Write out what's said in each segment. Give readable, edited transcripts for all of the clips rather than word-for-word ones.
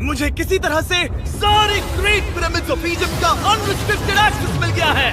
मुझे किसी तरह से सारे ग्रेट पिरामिड्स ऑफ इजिप्ट का अनरिस्ट्रिक्टेड एक्सेस मिल गया है।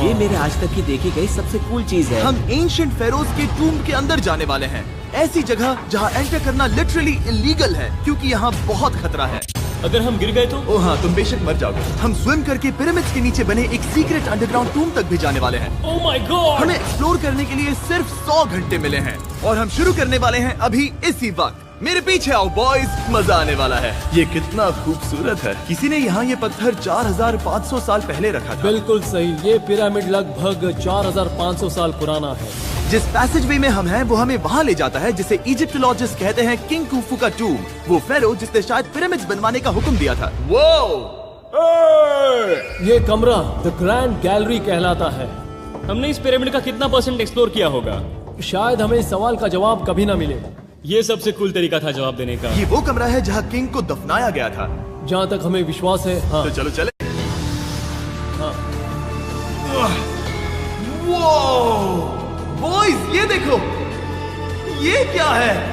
ये मेरे आज तक की देखी गई सबसे कूल चीज है। हम एंशिएंट फेरोज के टूम के अंदर जाने वाले हैं, ऐसी जगह जहाँ एंटर करना लिटरली इलीगल है क्योंकि यहाँ बहुत खतरा है। अगर हम गिर गए तो? ओ हाँ, तुम बेशक मर जाओगे। हम स्विम करके पिरामिड्स के नीचे बने एक सीक्रेट अंडरग्राउंड टूम तक भी जाने वाले हैं। Oh my God! हमें एक्सप्लोर करने के लिए सिर्फ 100 घंटे मिले हैं और हम शुरू करने वाले हैं अभी इसी वक्त। मेरे पीछे आओ बॉयज, मजा आने वाला है। ये कितना खूबसूरत है। किसी ने यहाँ ये पत्थर 4500 साल पहले रखा था। बिल्कुल सही, ये पिरामिड लगभग 4500 साल पुराना है। जिस पैसेज वे में हम हैं वो हमें वहाँ ले जाता है जिसे इजिप्टोलॉजिस्ट कहते हैं किंग खुफू का टूम, वो फेरो जिसने शायद पिरामिड्स बनवाने का हुक्म दिया था। ये कमरा द ग्रैंड गैलरी कहलाता है। हमने इस पिरामिड का कितना % एक्सप्लोर किया होगा? शायद हमें इस सवाल का जवाब कभी ना मिले। ये सबसे कूल तरीका था जवाब देने का। ये वो कमरा है जहाँ किंग को दफनाया गया था। जहाँ तक हमें विश्वास है। हाँ। तो चलो चले। हाँ। बॉयज ये देखो, ये क्या है?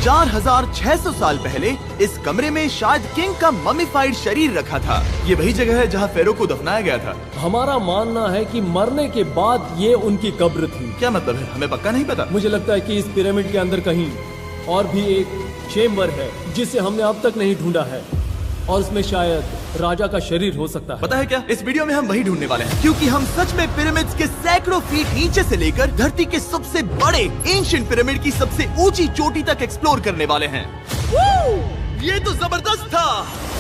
4600 साल पहले इस कमरे में शायद किंग का ममीफाइड शरीर रखा था। ये वही जगह है जहाँ फेरो को दफनाया गया था। हमारा मानना है कि मरने के बाद ये उनकी कब्र थी। क्या मतलब है? हमें पक्का नहीं पता। मुझे लगता है कि इस पिरामिड के अंदर कहीं और भी एक चेम्बर है जिसे हमने अब तक नहीं ढूंढा है और उसमें शायद राजा का शरीर हो सकता है। पता है क्या, इस वीडियो में हम वही ढूंढने वाले हैं क्योंकि हम सच में पिरामिड्स के सैकड़ों फीट नीचे से लेकर धरती के सबसे बड़े एंशिएंट पिरामिड की सबसे ऊंची चोटी तक एक्सप्लोर करने वाले हैं। ये तो जबरदस्त था।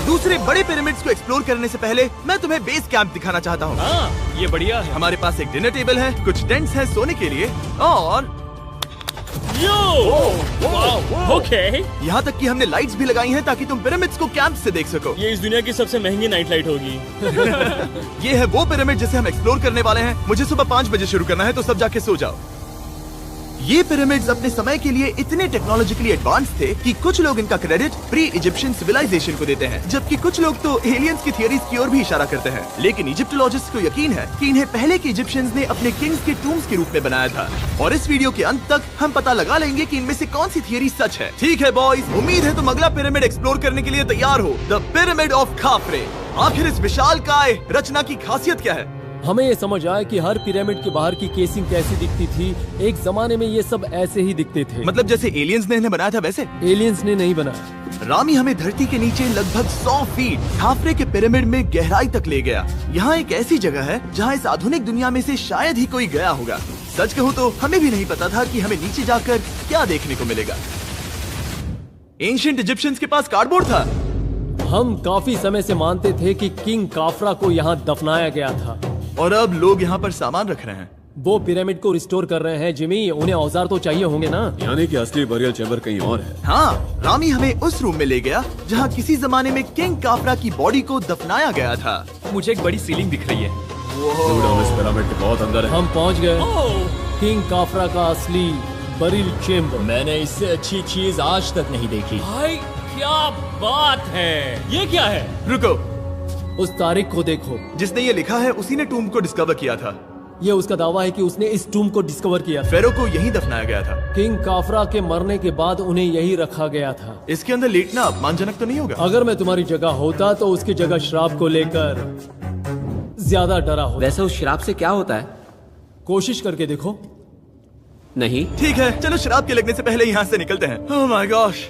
दूसरे बड़े पिरामिड्स को एक्सप्लोर करने से पहले मैं तुम्हें बेस कैंप दिखाना चाहता हूँ। हाँ, ये बढ़िया है। हमारे पास एक डिनर टेबल है, कुछ टेंट्स हैं सोने के लिए और ओके। यहाँ तक कि हमने लाइट्स भी लगाई हैं ताकि तुम पिरामिड्स को कैंप से देख सको। ये इस दुनिया की सबसे महंगी नाइट लाइट होगी। ये है वो पिरामिड जिसे हम एक्सप्लोर करने वाले हैं। मुझे सुबह 5 बजे शुरू करना है तो सब जाके सो जाओ। ये पिरामिड्स अपने समय के लिए इतने टेक्नोलॉजिकली एडवांस थे कि कुछ लोग इनका क्रेडिट प्री इजिप्शियन सिविलाइजेशन को देते हैं, जबकि कुछ लोग तो एलियंस की थियरीज की ओर भी इशारा करते हैं। लेकिन इजिप्टोलॉजिस्ट को यकीन है कि इन्हें पहले के इजिप्शियंस ने अपने किंग्स के टूम्स के रूप में बनाया था। और इस वीडियो के अंत तक हम पता लगा लेंगे कि इनमें से कौन सी थियरी सच है। ठीक है बॉयज, उम्मीद है तुम अगला पिरामिड एक्सप्लोर करने के लिए तैयार हो, द पिरामिड ऑफ खाफरे। आखिर इस विशालकाय रचना की खासियत क्या है? हमें ये समझ आया कि हर पिरामिड के बाहर की केसिंग कैसी दिखती थी। एक जमाने में ये सब ऐसे ही दिखते थे। मतलब जैसे एलियंस ने इन्हें बनाया था वैसे? एलियंस ने नहीं बनाया। रामी हमें धरती के नीचे लगभग 100 फीट खाफरे के पिरामिड में गहराई तक ले गया। यहाँ एक ऐसी जगह है जहाँ इस आधुनिक दुनिया में से शायद ही कोई गया होगा। सच कहूँ तो हमें भी नहीं पता था कि हमें नीचे जाकर क्या देखने को मिलेगा। एंशिएंट इजिप्शियंस के पास कार्डबोर्ड था। हम काफी समय से मानते थे कि किंग काफरा को यहाँ दफनाया गया था और अब लोग यहाँ पर सामान रख रहे हैं। वो पिरामिड को रिस्टोर कर रहे हैं। जिमी, उन्हें औजार तो चाहिए होंगे ना? यानी कि असली बरियल चैम्बर कहीं और है। हाँ, रामी हमें उस रूम में ले गया जहाँ किसी जमाने में किंग काफरा की बॉडी को दफनाया गया था। मुझे एक बड़ी सीलिंग दिख रही है। हम इस पिरामिड के बहुत अंदर है। हम पहुँच गए किंग काफरा का असली बरियल चेम्बर। मैंने इससे अच्छी चीज आज तक नहीं देखी। भाई क्या बात है! ये क्या है? रुको, उस तारीख को देखो। जिसने ये लिखा है उसी ने टूम को डिस्कवर किया था। ये उसका दावा है कि उसने इस टूम को डिस्कवर किया था। फेरो को यहीं दफनाया गया था। किंग काफरा के मरने के बाद उन्हें यही रखा गया था। इसके अंदर लेटना अपमानजनक तो नहीं होगा? अगर मैं तुम्हारी जगह होता तो उसकी जगह शराब को लेकर ज्यादा डरा होता। वैसे उस शराब से क्या होता है? कोशिश करके देखो। नहीं। ठीक है, चलो शराब के लगने से पहले यहाँ से निकलते हैं। ओह माय गॉश,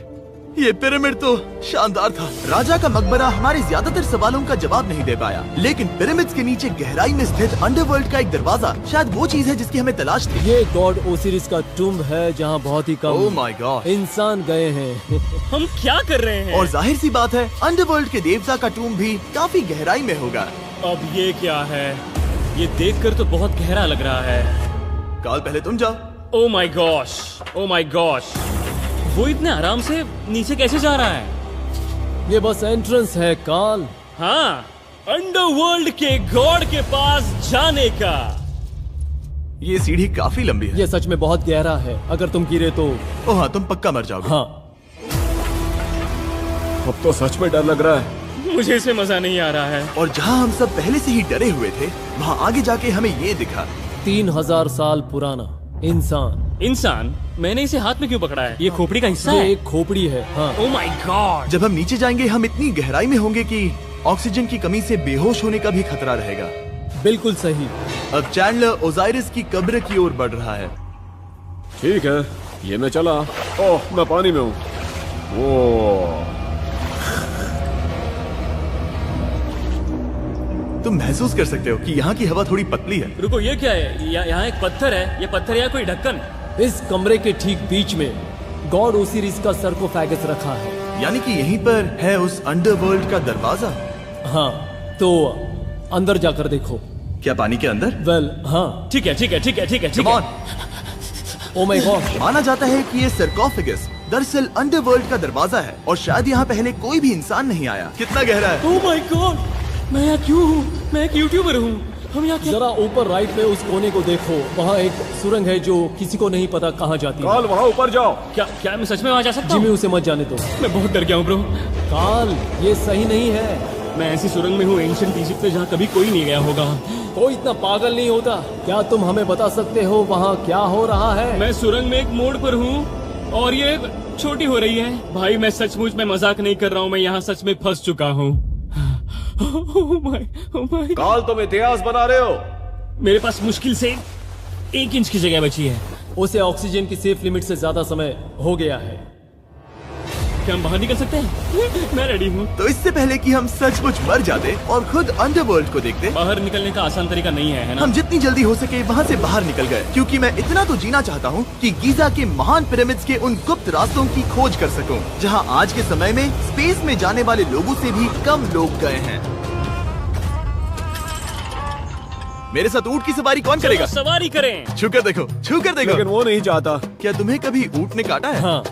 ये पिरामिड तो शानदार था। राजा का मकबरा हमारे ज्यादातर सवालों का जवाब नहीं दे पाया, लेकिन पिरामिड्स के नीचे गहराई में स्थित अंडरवर्ल्ड का एक दरवाजा शायद वो चीज है जिसकी हमें तलाश थी। ये गॉड ओसिरिस का टूम्ब है जहाँ बहुत ही कम ओह माय गॉड इंसान गए हैं। हम क्या कर रहे हैं? और जाहिर सी बात है अंडरवर्ल्ड के देवता का टूम्ब भी काफी गहराई में होगा। अब ये क्या है? ये देखकर तो बहुत गहरा लग रहा है। काल, पहले तुम जाओ। Oh my gosh, oh my gosh, वो इतने आराम से नीचे कैसे जा रहा है? ये बस एंट्रेंस है काल। हाँ, अंडरवर्ल्ड के गॉड के पास जाने का। ये सीढ़ी काफी लंबी है। ये सच में बहुत गहरा है। अगर तुम गिरे तो ओह हाँ, तुम पक्का मर जाओगे। हाँ। अब तो सच में डर लग रहा है। मुझे इसमें मजा नहीं आ रहा है। और जहाँ हम सब पहले से ही डरे हुए थे, वहाँ आगे जाके हमें ये दिखा। 3000 साल पुराना इंसान इंसान, मैंने इसे हाथ में क्यों पकड़ा है? ये खोपड़ी का हिस्सा ये है। एक खोपड़ी है। हाँ, ओह माय गॉड। जब हम नीचे जाएंगे हम इतनी गहराई में होंगे कि ऑक्सीजन की कमी से बेहोश होने का भी खतरा रहेगा। बिल्कुल सही। अब चैंडलर ओजाइरिस की कब्र की ओर बढ़ रहा है। ठीक है, ये मैं चला। ओह, मैं पानी में हूँ। वो तुम महसूस कर सकते हो कि यहाँ की हवा थोड़ी पतली है। रुको, ये क्या है? यहाँ एक पत्थर है। ये पत्थर या कोई ढक्कन? इस कमरे के ठीक बीच में गॉड ओसिरिस का सर्कोफेगस रखा है। यानी कि यहीं पर है उस अंडरवर्ल्ड का दरवाजा। हाँ, तो अंदर जाकर देखो। क्या पानी के अंदर? वेल, हाँ। ठीक है, ठीक है, ठीक है, ठीक है, ठीक Come है। on। Oh my God. माना जाता है कि ये सर्कोफेगस दरअसल अंडरवर्ल्ड का दरवाजा है और शायद यहाँ पहले कोई भी इंसान नहीं आया। कितना गहरा है? ओह माय गॉड, मैं यहाँ क्यों हूँ? मैं एक यूट्यूबर हूँ। हम यहाँ क्या? जरा ऊपर राइट में उस कोने को देखो, वहाँ एक सुरंग है जो किसी को नहीं पता कहाँ जाती है। काल, वहाँ ऊपर जाओ। क्या मैं सच में वहाँ जा सकता जिमी, हूँ? उसे मत जाने दो। मैं बहुत डर गया हूँ ब्रो। काल, ये सही नहीं है। मैं ऐसी सुरंग में हूँ एंशिएंट इजिप्ट में जहाँ कभी कोई नहीं गया होगा। कोई इतना पागल नहीं होता। क्या तुम हमें बता सकते हो वहाँ क्या हो रहा है? मैं सुरंग में एक मोड़ पर हूँ और ये छोटी हो रही है। भाई मैं सचमुच में मजाक नहीं कर रहा हूँ, मैं यहाँ सच में फंस चुका हूँ। Oh my. काल, तुम इतिहास बना रहे हो। मेरे पास मुश्किल से 1 इंच की जगह बची है। उसे ऑक्सीजन की सेफ लिमिट से ज्यादा समय हो गया है। क्या हम बाहर निकल सकते हैं? मैं रेडी हूँ। तो इससे पहले कि हम सचमुच मर जाते और खुद अंडरवर्ल्ड को देखते, बाहर निकलने का आसान तरीका नहीं है ना? हम जितनी जल्दी हो सके वहाँ से बाहर निकल गए, क्योंकि मैं इतना तो जीना चाहता हूँ कि गीजा के महान पिरामिड्स के उन गुप्त रास्तों की खोज कर सकूं, जहाँ आज के समय में स्पेस में जाने वाले लोगों से भी कम लोग गए हैं। मेरे साथ ऊंट की सवारी कौन करेगा? चलो सवारी करें। छूकर देखो, छूकर देखो। लेकिन वो नहीं चाहता। क्या तुम्हें कभी ऊंट ने काटा है? हाँ,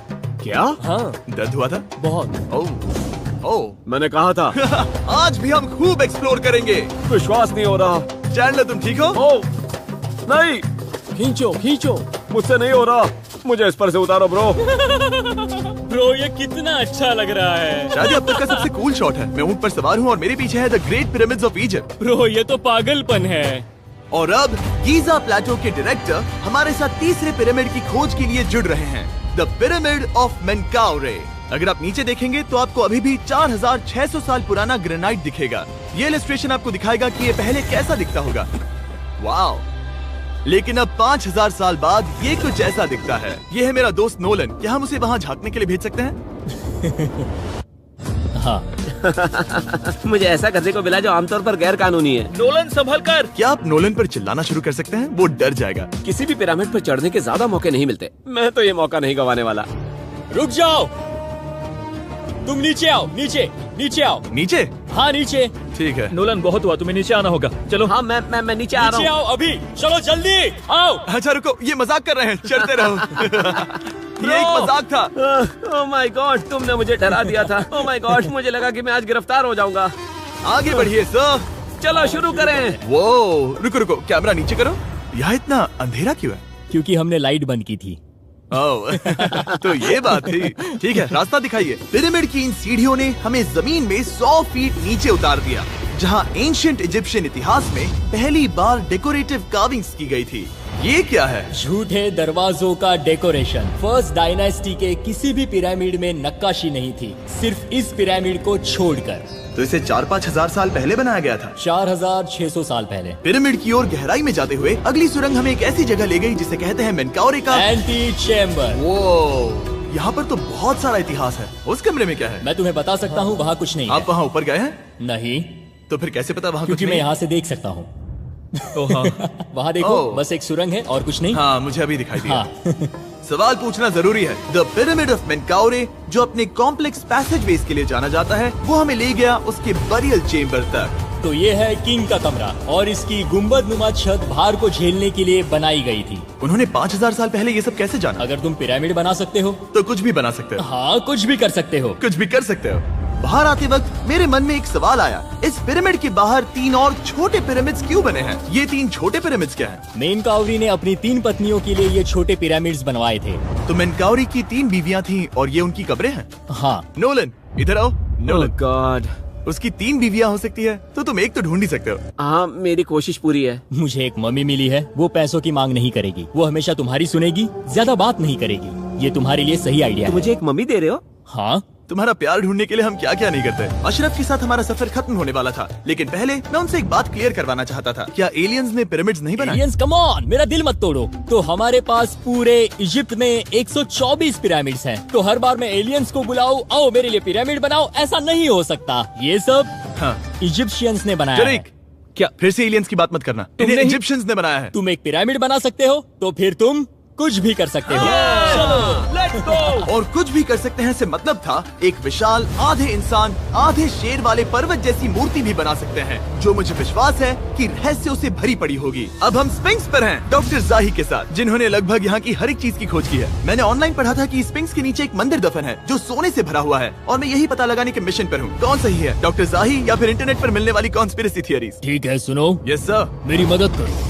क्या? हाँ, दर्द हुआ था? बहुत। ओह मैंने कहा था। आज भी हम खूब एक्सप्लोर करेंगे। विश्वास नहीं हो रहा। चैंडलर, तुम ठीक हो? ओह नहीं, खींचो, खींचो। मुझसे नहीं हो रहा। मुझे इस पर से उतारो ब्रो। ब्रो ये कितना अच्छा लग रहा है। शायद ये अब तक का सबसे कूल शॉट है। मैं ऊंट पर सवार हूँ और मेरे पीछे है the great pyramids of Egypt. Bro ये तो पागलपन है। और अब गीजा प्लेटो के डायरेक्टर हमारे साथ तीसरे पिरामिड की खोज के लिए जुड़ रहे हैं, द पिरामिड ऑफ मेनकाउरे। अगर आप नीचे देखेंगे तो आपको अभी भी 4600 साल पुराना ग्रेनाइट दिखेगा। ये इलस्ट्रेशन आपको दिखाएगा कि ये पहले कैसा दिखता होगा। वाओ! लेकिन अब 5000 साल बाद ये कुछ ऐसा दिखता है। ये है मेरा दोस्त नोलन। क्या हम उसे वहाँ झांकने के लिए भेज सकते हैं? हाँ। मुझे ऐसा करने को मिला जो आमतौर पर गैर कानूनी है। नोलन संभल कर। क्या आप नोलन पर चिल्लाना शुरू कर सकते हैं? वो डर जाएगा। किसी भी पिरामिड पर चढ़ने के ज्यादा मौके नहीं मिलते। मैं तो ये मौका नहीं गंवाने वाला। रुक जाओ, तुम नीचे आओ। नीचे नीचे आओ। नीचे? हाँ नीचे। ठीक है। नोलन बहुत हुआ, तुम्हें नीचे आना होगा। चलो। हाँ, मैं नीचे आ नीचे रहा हूँ। आओ अभी। चलो जल्दी आओ। अच्छा रुको, ये मजाक कर रहे हैं, चढ़ते रहो। ये एक मजाक था। ओह माय गॉड, तुमने मुझे डरा दिया था। ओह माय गॉड, मुझे लगा कि मैं आज गिरफ्तार हो जाऊंगा। आगे बढ़िए सर। चलो शुरू करें। वो रुको रुको, कैमरा नीचे करो। यहाँ इतना अंधेरा क्यों है? क्योंकि हमने लाइट बंद की थी। ओह तो ये बात थी। ठीक है, रास्ता दिखाइए। पिरामिड की इन सीढ़ियों ने हमें जमीन में 100 फीट नीचे उतार दिया, जहाँ एंशिएंट इजिप्शियन इतिहास में पहली बार डेकोरेटिव कार्विंग्स की गई थी। ये क्या है? झूठे दरवाजों का डेकोरेशन। फर्स्ट डायनेस्टी के किसी भी पिरामिड में नक्काशी नहीं थी, सिर्फ इस पिरामिड को छोड़कर। तो इसे 4-5 हजार साल पहले बनाया गया था। 4600 साल पहले। पिरामिड की ओर गहराई में जाते हुए अगली सुरंग हमें एक ऐसी जगह ले गई जिसे कहते हैं मेनकाउरे का एंटी चेम्बर। वो यहाँ पर तो बहुत सारा इतिहास है। उस कमरे में क्या है? मैं तुम्हें बता सकता हूँ, वहाँ कुछ नहीं आप है। वहाँ ऊपर गए हैं? नहीं, तो फिर कैसे पता वहाँ कुछ क्योंकि मैं नहीं? यहाँ से देख सकता हूँ। वहाँ देखो, ओह। बस एक सुरंग है और कुछ नहीं। हाँ, मुझे अभी दिखाई दिया। हाँ। सवाल पूछना जरूरी है। द पिरामिड ऑफ मेनकाउरे, जो अपने कॉम्प्लेक्स पैसेजवेज के लिए जाना जाता है, वो हमें ले गया उसके बरियल चेम्बर तक। तो ये है किंग का कमरा और इसकी गुम्बद नुमा छत भार को झेलने के लिए बनाई गई थी। उन्होंने 5000 साल पहले ये सब कैसे जाना? अगर तुम पिरामिड बना सकते हो तो कुछ भी बना सकते हो। हाँ, कुछ भी कर सकते हो। कुछ भी कर सकते हो। बाहर आते वक्त मेरे मन में एक सवाल आया, इस पिरामिड के बाहर 3 और छोटे पिरामिड्स क्यों बने हैं? ये 3 छोटे पिरामिड्स क्या हैं? मेनकाउरी ने अपनी 3 पत्नियों के लिए ये छोटे पिरामिड्स बनवाए थे। तो मेनकाउरी की 3 बीवियां थीं और ये उनकी कब्रें हैं। हाँ। नोलन इधर आओ। ओह नोलन, गॉड, उसकी 3 बीवियां हो सकती है, तो तुम एक तो ढूंढ ही सकते हो। हाँ, मेरी कोशिश पूरी है। मुझे एक मम्मी मिली है, वो पैसों की मांग नहीं करेगी, वो हमेशा तुम्हारी सुनेगी, ज्यादा बात नहीं करेगी। ये तुम्हारे लिए सही आइडिया तो है। मुझे एक मम्मी दे रहे हो? हाँ, तुम्हारा प्यार ढूंढने के लिए हम क्या क्या नहीं करते। अशरफ के साथ हमारा सफर खत्म होने वाला था, लेकिन पहले मैं उनसे एक बात क्लियर करवाना चाहता था। क्या एलियंस ने पिरामिड्स नहीं बनाए? एलियंस कम ऑन, मेरा दिल मत तोड़ो। तो हमारे पास पूरे इजिप्ट में 124 पिरामिड्स हैं। तो हर बार मैं एलियंस को बुलाऊं, आओ मेरे लिए पिरामिड बनाओ, ऐसा नहीं हो सकता। ये सब हाँ। इजिप्शियंस ने बनाया है। जरीक, क्या फिर से एलियंस की बात मत करना। इन्हें नहीं- इजिप्शियंस ने बनाया है। तुम एक पिरामिड बना सकते हो, तो फिर तुम कुछ भी कर सकते हो। Let's go. और कुछ भी कर सकते हैं से मतलब था एक विशाल आधे इंसान आधे शेर वाले पर्वत जैसी मूर्ति भी बना सकते हैं, जो मुझे विश्वास है कि रहस्यों से भरी पड़ी होगी। अब हम स्पिंक्स पर हैं, डॉक्टर जाही के साथ, जिन्होंने लगभग यहाँ की हर एक चीज की खोज की है। मैंने ऑनलाइन पढ़ा था कि स्पिंक्स के नीचे एक मंदिर दफन है जो सोने से भरा हुआ है, और मैं यही पता लगाने के मिशन पर हूँ। कौन सही है, डॉक्टर जाही या फिर इंटरनेट पर मिलने वाली कॉन्स्पिरेसी थियरीज? ठीक है, सुनो, यस सर। मेरी मदद करो।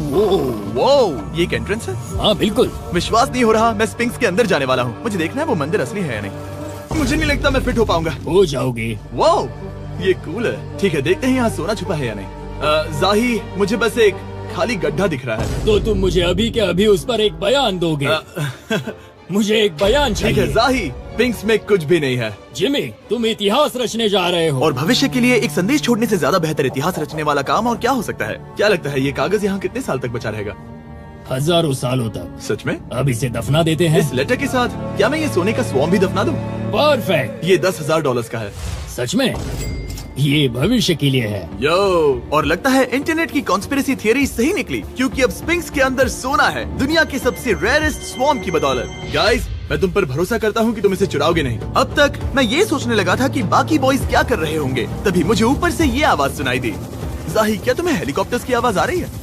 वो ये एक एंट्रेंस है? हाँ बिल्कुल। विश्वास नहीं हो रहा, मैं स्पिंक्स के अंदर जाने वाला हूँ। मुझे देखना है वो मंदिर असली है या नहीं। मुझे नहीं लगता मैं फिट हो पाऊंगा। हो जाओगे। वो ये कूल है। ठीक है, देखते हैं यहाँ सोना छुपा है या नहीं। जाही, मुझे बस एक खाली गड्ढा दिख रहा है। तो तुम मुझे अभी के अभी उस पर एक बयान दोगे? मुझे एक बयान ठीक है चाहिए। जाही, स्पिंक्स में कुछ भी नहीं है। जिमी, तुम इतिहास रचने जा रहे हो। और भविष्य के लिए एक संदेश छोड़ने से ज्यादा बेहतर इतिहास रचने वाला काम और क्या हो सकता है? क्या लगता है ये कागज यहाँ कितने साल तक बचा रहेगा? हजारों सालों तक। सच में? अब इसे दफना देते हैं। इस लेटर के साथ क्या मैं ये सोने का स्वॉर्म भी दफना दूं? परफेक्ट। ये $10,000 का है। सच में? ये भविष्य के लिए है। यो, और लगता है इंटरनेट की कॉन्स्पिरेसी थियरी सही निकली, क्योंकि अब स्पिंक्स के अंदर सोना है, दुनिया के सबसे रेयरेस्ट स्वॉर्म की बदौलत। गाइस, मैं तुम पर भरोसा करता हूँ कि तुम इसे चुराओगे नहीं। अब तक मैं ये सोचने लगा था कि बाकी बॉयज क्या कर रहे होंगे, तभी मुझे ऊपर से ये आवाज सुनाई दी। जाही, क्या तुम्हें हेलीकॉप्टर्स की आवाज आ रही है?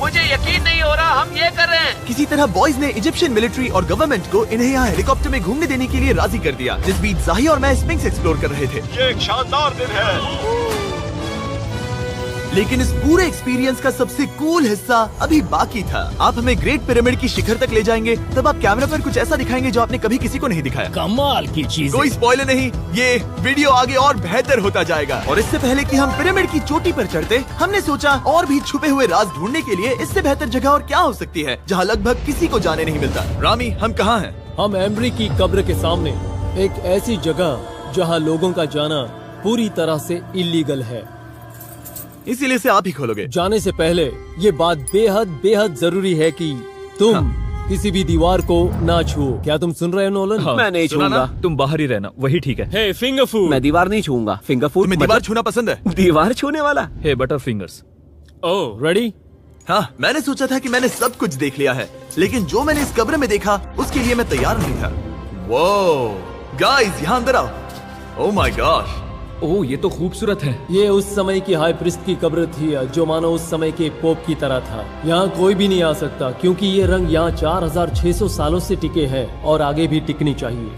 मुझे यकीन नहीं हो रहा हम ये कर रहे हैं। किसी तरह बॉयज ने इजिप्शियन मिलिट्री और गवर्नमेंट को इन्हें यहाँ हेलीकॉप्टर में घूमने देने के लिए राजी कर दिया, जिस बीच जाही और मैं स्पिंक्स एक्सप्लोर कर रहे थे। ये एक शानदार दिन है। लेकिन इस पूरे एक्सपीरियंस का सबसे कूल हिस्सा अभी बाकी था। आप हमें ग्रेट पिरामिड की शिखर तक ले जाएंगे, तब आप कैमरा पर कुछ ऐसा दिखाएंगे जो आपने कभी किसी को नहीं दिखाया। कमाल की चीज। कोई स्पॉइलर नहीं, ये वीडियो आगे और बेहतर होता जाएगा। और इससे पहले कि हम पिरामिड की चोटी पर चढ़ते, हमने सोचा और भी छुपे हुए राज ढूंढने के लिए इससे बेहतर जगह और क्या हो सकती है, जहाँ लगभग किसी को जाने नहीं मिलता। रामी, हम कहाँ हैं? हम एम्ब्री की कब्र के सामने, एक ऐसी जगह जहां लोगों का जाना पूरी तरह से इलीगल है। इसीलिए से आप ही खोलोगे। जाने से पहले ये बात बेहद बेहद जरूरी है कि तुम किसी भी दीवार को ना छुओ। क्या तुम सुन रहे हो नोलन? मैं नहीं सुना ना? छूऊंगा। तुम बाहर ही रहना, वही ठीक है। हे फिंगर फूड। मैं दीवार नहीं छूऊंगा। फिंगर फूड तुम्हें दीवार छूना पसंद है? दीवार छूने वाला? हे बटर फिंगर्स। ओह, रेडी? हाँ, मैंने सोचा था कि मैंने सब कुछ देख लिया है, लेकिन जो मैंने इस कब्र में देखा उसके लिए मैं तैयार नहीं था। वो गाइस, यहाँ अंदर आओ। ओह माय गॉश, ओह, ये तो खूबसूरत है। ये उस समय की हाई प्रिस्ट की कब्र थी, जो मानो उस समय के पोप की तरह था। यहाँ कोई भी नहीं आ सकता, क्योंकि ये रंग यहाँ 4600 सालों से टिके हैं और आगे भी टिकनी चाहिए।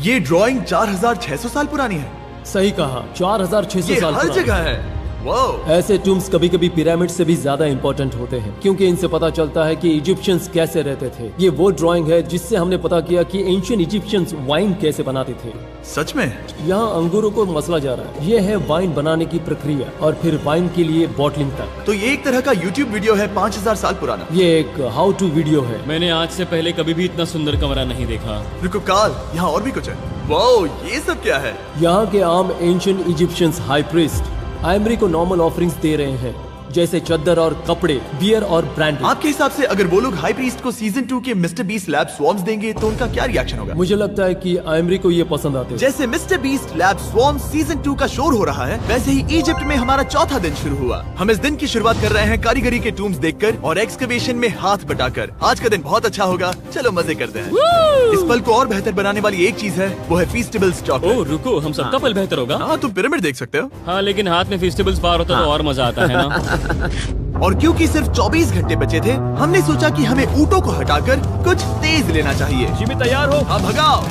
ये ड्राइंग 4600 साल पुरानी है। सही कहा, 4600 ये साल हर पुरानी। जगह है। वो ऐसे टूम्स कभी कभी पिरामिड से भी ज्यादा इंपॉर्टेंट होते हैं, क्योंकि इनसे पता चलता है कि इजिप्शियंस कैसे रहते थे। ये वो ड्राइंग है जिससे हमने पता किया कि एंशियंट इजिप्शियंस वाइन कैसे बनाते थे। सच में? यहाँ अंगूरों को मसला जा रहा है। ये है वाइन बनाने की प्रक्रिया और फिर वाइन के लिए बॉटलिंग तक। तो ये एक तरह का YouTube वीडियो है 5000 साल पुराना। ये एक हाउ टू वीडियो है। मैंने आज से पहले कभी भी इतना सुंदर कमरा नहीं देखा। रुको काल, यहाँ और भी कुछ है। वो ये सब क्या है? यहाँ के आम एंशियंट इजिप्शियंस हाई प्रीस्ट आइमरी को नॉर्मल ऑफरिंग्स दे रहे हैं, जैसे चद्दर और कपड़े, बियर और ब्रांड। आपके हिसाब से अगर वो लोग हाई प्रीस्ट को सीजन 2 के मिस्टर बीस्ट लैब स्वॉर्म्स देंगे तो उनका क्या रिएक्शन होगा? मुझे लगता है कि आइमरी को ये पसंद आते हैं। जैसे मिस्टर बीस्ट लैब स्वॉर्म्स सीजन 2 का शोर हो रहा है, वैसे ही इजिप्ट में हमारा चौथा दिन शुरू हुआ। हम इस दिन की शुरुआत कर रहे हैं कारीगरी के टूम्स देखकर और एक्सकवेशन में हाथ बटाकर। आज का दिन बहुत अच्छा होगा, चलो मजे करते हैं। इस पल को और बेहतर बनाने वाली एक चीज है, वो है फीस्टेबल्स ओह चॉकलेट। रुको, हम सबका पल बेहतर होगा। हाँ, तुम पिरामिड देख सकते हो। हाँ, लेकिन हाथ में फेस्टिवल्स बार होता तो और मजा आता है ना। और क्योंकि सिर्फ 24 घंटे बचे थे, हमने सोचा कि हमें ऊँटों को हटाकर कुछ तेज लेना चाहिए। जिमी तैयार हो? हाँ, भगाओ।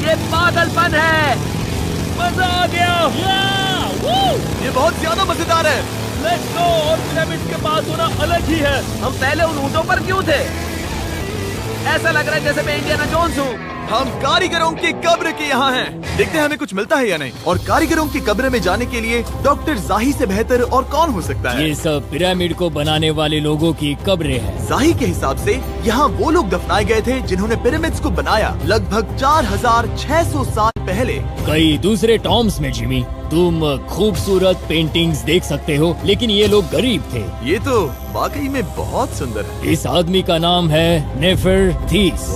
ये पागलपन है। मजा आ गया। ये बहुत ज्यादा मजेदार है। Let's go. और पिरामिड के पास होना अलग ही है। हम पहले उन ऊँटों पर क्यों थे? ऐसा लग रहा है जैसे मैं इंडियाना जोन्स हूँ। हम कारीगरों की कब्र के यहाँ हैं। देखते हैं हमें कुछ मिलता है या नहीं। और कारीगरों की कब्र में जाने के लिए डॉक्टर जाही से बेहतर और कौन हो सकता है। ये सब पिरामिड को बनाने वाले लोगों की कब्रें हैं। जाही के हिसाब से यहाँ वो लोग दफनाए गए थे जिन्होंने पिरामिड्स को बनाया लगभग 4600 साल पहले। कई दूसरे टॉम्स में जिमी, तुम खूबसूरत पेंटिंग्स देख सकते हो, लेकिन ये लोग गरीब थे। ये तो वाकई में बहुत सुंदर है। इस आदमी का नाम है नेफरथीस।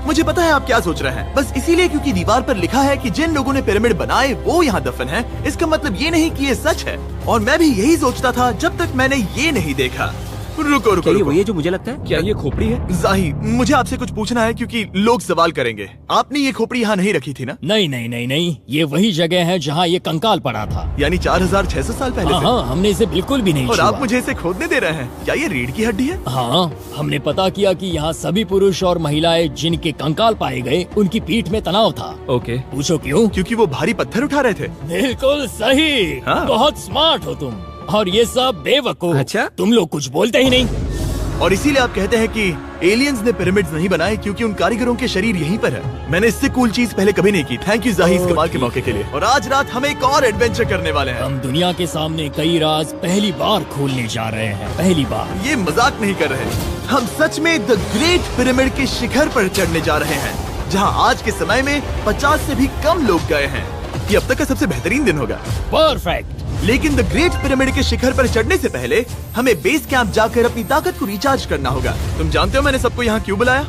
मुझे पता है आप क्या सोच रहे हैं, बस इसीलिए क्योंकि दीवार पर लिखा है कि जिन लोगों ने पिरामिड बनाए वो यहाँ दफन है, इसका मतलब ये नहीं कि ये सच है। और मैं भी यही सोचता था जब तक मैंने ये नहीं देखा। रुको रुको, क्या ये रुको। वही है जो मुझे लगता है? क्या ये खोपड़ी है? जाही, मुझे आपसे कुछ पूछना है क्योंकि लोग सवाल करेंगे। आपने ये खोपड़ी यहाँ नहीं रखी थी ना? नहीं नहीं नहीं नहीं, ये वही जगह है जहाँ ये कंकाल पड़ा था। यानी 4600 साल पहले हाँ से? हाँ, हमने इसे बिल्कुल भी नहीं और छुआ। आप मुझे इसे खोदने दे रहे हैं? क्या ये रीढ़ की हड्डी है? हाँ, हमने पता किया कि यहाँ सभी पुरुष और महिलाएं जिनके कंकाल पाए गए उनकी पीठ में तनाव था। ओके। पूछो क्यों? क्योंकि वो भारी पत्थर उठा रहे थे। बिल्कुल सही। हाँ। बहुत स्मार्ट हो तुम। और ये सब बेवकूफ। अच्छा? तुम लोग कुछ बोलते ही नहीं। और इसीलिए आप कहते हैं कि एलियंस ने पिरामिड्स नहीं बनाए क्योंकि उन कारीगरों के शरीर यहीं पर है। मैंने इससे कूल चीज पहले कभी नहीं की। थैंक यू जाही इस कमाल के मौके के लिए। और आज रात हम एक और एडवेंचर करने वाले हैं। हम दुनिया के सामने कई राज पहली बार खोलने जा रहे हैं। पहली बार। ये मजाक नहीं कर रहे। हम सच में द ग्रेट पिरामिड के शिखर पर चढ़ने जा रहे हैं, जहां आज के समय में 50 से भी कम लोग गए हैं। ये अब तक का सबसे बेहतरीन दिन होगा। परफेक्ट। लेकिन द ग्रेट पिरामिड के शिखर पर चढ़ने से पहले हमें बेस कैंप जाकर अपनी ताकत को रिचार्ज करना होगा। तुम जानते हो मैंने सबको यहाँ क्यों बुलाया?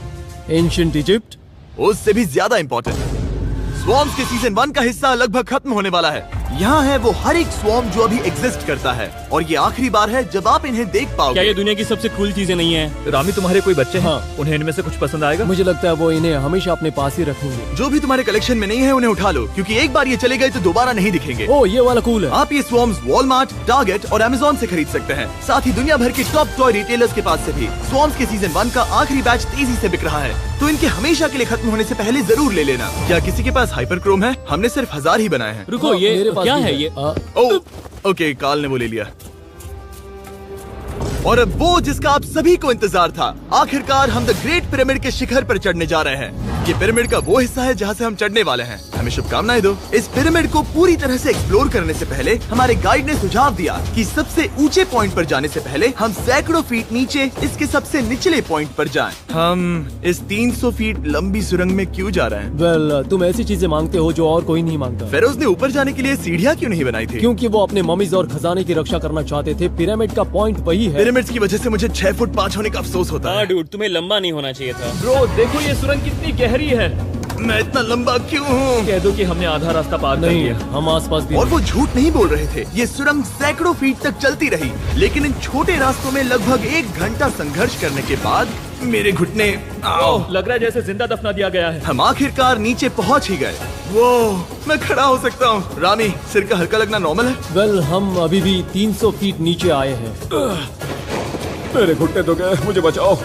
Ancient Egypt. उससे भी ज्यादा इम्पोर्टेंट, स्वॉर्म्स के सीजन 1 का हिस्सा लगभग खत्म होने वाला है। यहाँ है वो हर एक स्वॉर्म जो अभी एग्जिस्ट करता है, और ये आखिरी बार है जब आप इन्हें देख क्या पाओगे। ये दुनिया की सबसे कूल चीजें नहीं है? रामी, तुम्हारे कोई बच्चे हैं? हाँ। उन्हें इनमें से कुछ पसंद आएगा? मुझे लगता है वो इन्हें हमेशा अपने पास ही रखेंगे। जो भी तुम्हारे कलेक्शन में नहीं है उन्हें उठा लो, क्योंकि एक बार ये चले गए तो दोबारा नहीं दिखेंगे। ओ, ये वाला कूल है। आप ये स्वॉर्म्स वॉलमार्ट, टारगेट और अमेज़न से खरीद सकते हैं। साथ ही दुनिया भर के टॉप टॉय रिटेलर्स के पास से भी। स्वॉर्म्स के सीजन 1 का आखिरी बैच तेजी से बिक रहा है, तो इनके हमेशा के लिए खत्म होने से पहले जरूर ले लेना। क्या किसी के पास हाइपर क्रोम है? हमने सिर्फ 1000 ही बनाए हैं। रुको, हाँ, ये मेरे पास क्या भी है ये? ओके, काल ने वो ले लिया। और अब वो जिसका आप सभी को इंतजार था, आखिरकार हम द ग्रेट पिरामिड के शिखर पर चढ़ने जा रहे हैं। ये पिरामिड का वो हिस्सा है जहाँ से हम चढ़ने वाले हैं। हमें शुभकामनाएं दो। इस पिरामिड को पूरी तरह से एक्सप्लोर करने से पहले हमारे गाइड ने सुझाव दिया कि सबसे ऊंचे पॉइंट पर जाने से पहले हम सैकड़ों फीट नीचे इसके सबसे निचले पॉइंट पर जाएं। हम इस 300 फीट लंबी सुरंग में क्यों जा रहे हैं? वेल, तुम ऐसी चीजें मांगते हो जो और कोई नहीं मांगता। फेरोज ने ऊपर जाने के लिए सीढ़ियाँ क्यों नहीं बनाई थी? क्योंकि वो अपने ममीज और खजाने की रक्षा करना चाहते थे। पिरामिड का पॉइंट वही है। पिरामिड्स की वजह से मुझे 6 फुट 5 होने का अफसोस होता हाँ है। डूड, तुम्हें लंबा नहीं होना चाहिए था। ब्रो, देखो ये सुरंग कितनी गहरी है। मैं इतना लंबा क्यों हूँ? कह दो कि हमने आधा रास्ता पार कर नहीं, लिया। हम आसपास भी और वो झूठ नहीं बोल रहे थे। ये सुरंग सैकड़ों फीट तक चलती रही, लेकिन इन छोटे रास्तों में लगभग 1 घंटा संघर्ष करने के बाद मेरे घुटने ओह, लग रहा है जैसे जिंदा दफना दिया गया है। हम आखिरकार नीचे पहुंच ही गए। वो मैं खड़ा हो सकता हूँ। रामी, सिर का हल्का लगना नॉर्मल है? वेल, हम अभी भी 300 फीट नीचे आए हैं। मेरे घुटने तो गए, मुझे बचाओ।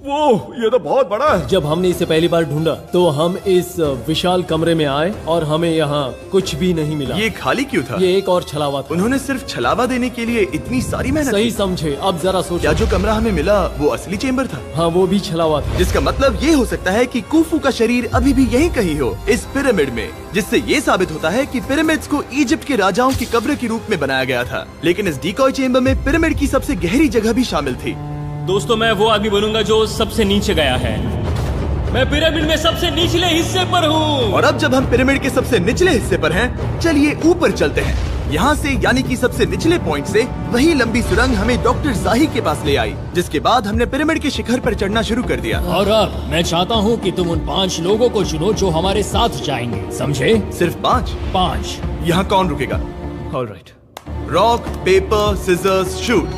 वो ये तो बहुत बड़ा है। जब हमने इसे पहली बार ढूंढा तो हम इस विशाल कमरे में आए और हमें यहाँ कुछ भी नहीं मिला। ये खाली क्यों था? ये एक और छलावा था। उन्होंने सिर्फ छलावा देने के लिए इतनी सारी मेहनत सही की। समझे। अब जरा क्या सोचो। जो कमरा हमें मिला वो असली चेम्बर था? हाँ, वो भी छलावा था। जिसका मतलब ये हो सकता है कि कुफू का शरीर अभी भी यहीं कहीं हो, इस पिरामिड में, जिससे ये साबित होता है कि पिरामिड्स को इजिप्ट के राजाओं की कब्र के रूप में बनाया गया था। लेकिन इस डिकॉय चेम्बर में पिरामिड की सबसे गहरी जगह भी शामिल थी। दोस्तों, मैं वो आदमी बनूंगा जो सबसे नीचे गया है। मैं पिरामिड में सबसे निचले हिस्से पर हूँ। और अब जब हम पिरामिड के सबसे निचले हिस्से पर हैं, चलिए ऊपर चलते हैं। यहाँ से यानी कि सबसे निचले पॉइंट से वही लंबी सुरंग हमें डॉक्टर जाही के पास ले आई, जिसके बाद हमने पिरामिड के शिखर पर चढ़ना शुरू कर दिया। और अब मैं चाहता हूँ कि तुम उन 5 लोगों को चुनो जो हमारे साथ जाएंगे, समझे? सिर्फ 5? 5। यहाँ कौन रुकेगा? Alright. Rock paper scissors shoot.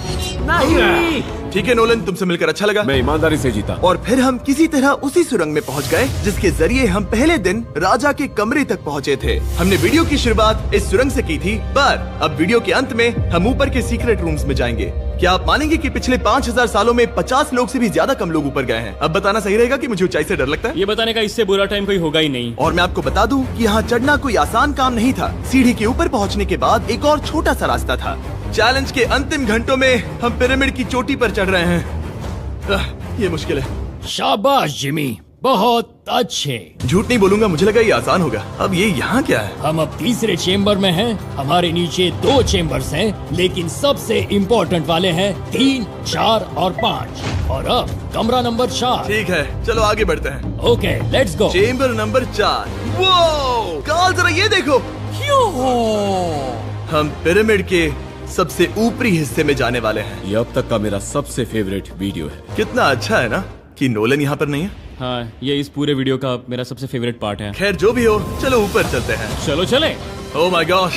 नहीं। ठीक है नोलन, तुमसे मिलकर अच्छा लगा। मैं ईमानदारी से जीता। और फिर हम किसी तरह उसी सुरंग में पहुंच गए जिसके जरिए हम पहले दिन राजा के कमरे तक पहुंचे थे। हमने वीडियो की शुरुआत इस सुरंग से की थी, पर अब वीडियो के अंत में हम ऊपर के सीक्रेट रूम्स में जाएंगे। क्या आप मानेंगे कि पिछले 5000 सालों में 50 लोग से भी ज्यादा कम लोग ऊपर गए हैं? अब बताना सही रहेगा कि मुझे ऊंचाई से डर लगता है? ये बताने का इससे बुरा टाइम कोई होगा ही नहीं। और मैं आपको बता दूं कि यहाँ चढ़ना कोई आसान काम नहीं था। सीढ़ी के ऊपर पहुँचने के बाद एक और छोटा सा रास्ता था। चैलेंज के अंतिम घंटों में हम पिरामिड की चोटी पर चढ़ रहे हैं। ये मुश्किल है। शाबाश जिमी, बहुत अच्छे। झूठ नहीं बोलूंगा, मुझे लगा ये आसान होगा। अब ये यहाँ क्या है? हम अब तीसरे चेम्बर में हैं। हमारे नीचे 2 चेम्बर्स हैं, लेकिन सबसे इम्पोर्टेंट वाले हैं 3, 4 और 5। और अब कमरा नंबर 4। ठीक है, चलो आगे बढ़ते हैं। Okay, let's go. Chamber number 4। वो कार्ल, जरा ये देखो। हम पिरामिड के सबसे ऊपरी हिस्से में जाने वाले हैं। ये अब तक का मेरा सबसे फेवरेट वीडियो है। कितना अच्छा है ना कि नोलन यहाँ पर नहीं है। हाँ, ये इस पूरे वीडियो का मेरा सबसे फेवरेट पार्ट है। खैर जो भी हो, चलो ऊपर चलते हैं। चलो चले। ओह माय गॉश,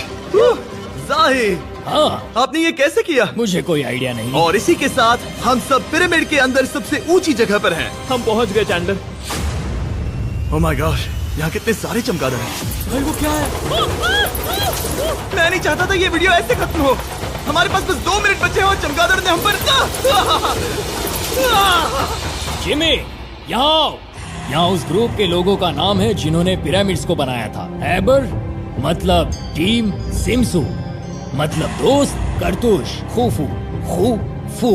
जाहिर, हाँ, आपने ये कैसे किया? मुझे कोई आइडिया नहीं। और इसी के साथ हम सब पिरामिड के अंदर सबसे ऊंची जगह पर हैं। हम पहुंच गए चैंडलर। ओह माय गॉश, यहाँ कितने सारे चमगादड़ हैं। भाई वो क्या है? मैं नहीं चाहता था ये वीडियो ऐसे खत्म हो। हमारे पास बस 2 मिनट बचे हैं और चमगादड़ ने हम पर जिमी, यहाँ उस ग्रुप के लोगों का नाम है जिन्होंने पिरामिड्स को बनाया था। एबर मतलब टीम, सिमसू मतलब दोस्त, करतुश, खुफू, खुफू।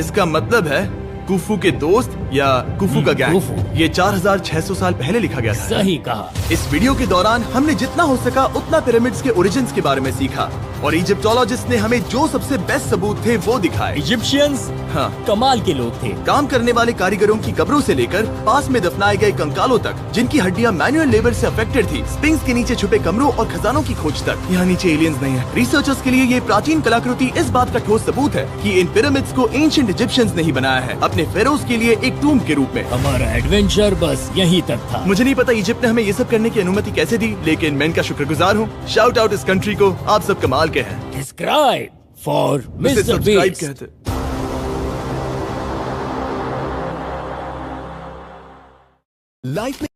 इसका मतलब है कुफू के दोस्त या कुफू का गैंग। कुफू। ये 4600 साल पहले लिखा गया था। सही कहा। इस वीडियो के दौरान हमने जितना हो सका उतना पिरामिड्स के ओरिजिन्स के बारे में सीखा और इजिप्टोलॉजिस्ट ने हमें जो सबसे बेस्ट सबूत थे वो दिखाए। इजिप्शियंस हाँ, कमाल के लोग थे। काम करने वाले कारीगरों की कब्रों से लेकर पास में दफनाए गए कंकालों तक, जिनकी हड्डियां मैनुअल लेबर से अफेक्टेड थी, स्पिंक्स के नीचे छुपे कमरों और खजानों की खोज तक। यहाँ नीचे एलियंस नहीं है। रिसर्चर्स के लिए ये प्राचीन कलाकृति इस बात का ठोस सबूत है कि इन पिरामिड्स को एंशिएंट इजिप्शियंस ने ही बनाया है, अपने फेरोज के लिए एक टूम्ब के रूप में। हमारा एडवेंचर बस यहीं तक था। मुझे नहीं पता इजिप्ट ने हमें ये सब करने की अनुमति कैसे दी, लेकिन मैं इनका शुक्रगुजार हूँ। शाउट आउट इस कंट्री को, आप सब कमाल के हैं। Subscribe for इसे Mr. Subscribe Beast. कहते। लाइफ में